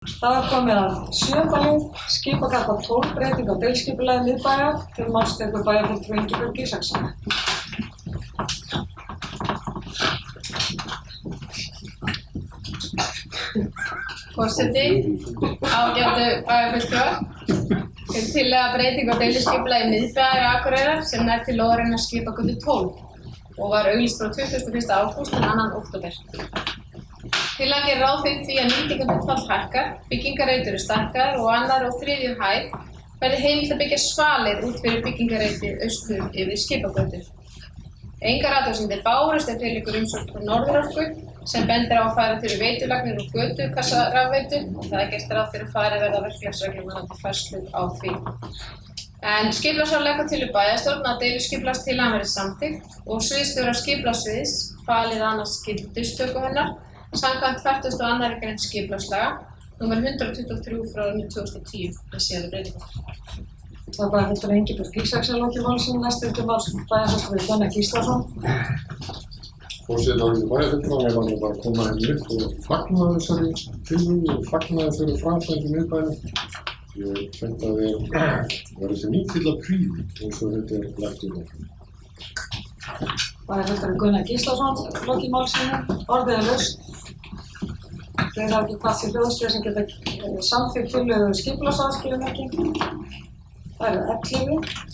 Það var komið að 7. lið, skipagata 12, breyting á deiliskipulagi miðbæjar. Til máls tekur bæjarfulltrúi Ingibjörg Ísaksson. Forseti, ágætu bæjarfulltrúar. Tillaga breyting á deiliskipulagi miðbæjar Akureyrar sem nær til lóðarinnar skipagötu 12 og var auglýst frá 21. ágúst til 2. október. Tillagan gerir ráð fyrir því að nýtingarhlutfall hækkar, byggingarreitur stækkaðar og 2. og 3. hæð verði heimilt að byggja svalir út fyrir byggingarreitið austur yfir skipagötu. Engar athugasemdir bárust en fyrir liggur umsókn frá Norðurorku sem bendir á að færa til veitulagnir úr götukassa rafveitu og það er gert ráð fyrir að farið verði að verklagsreglum varðandi færslu á því. En skipulagsráð leggur til við bæjarstjórn að deiliskipulagstillagan verði samþykkt og sviðsstjóra skipulagssviðs falið að annast gildistöku hennar samkvæmt 42. grein skipulagslaga nr. 123 frá 2010 með síðari breytingum. Það var bæjarfulltrúi Ingibjörg Ísaksson lokið málsins. Næst til máls bæjarfulltrúi Gunnar Gíslason. Forseti, bæjarfulltrúar var bara að koma upp og fagna þessari tillögu og fagna þessari framkvæmd í miðbænum. Ég held að verði þessi nýtilla prýði eins og þetta lagt í okkur. Bæjarfulltrúi Gunnar Gíslason lokið málsins. Orðið laust. Þeir hafa ekki hvað sér hljóðstöð sem geta samþykkt tillögu skipulagsáskilum ekki. Það eru 11.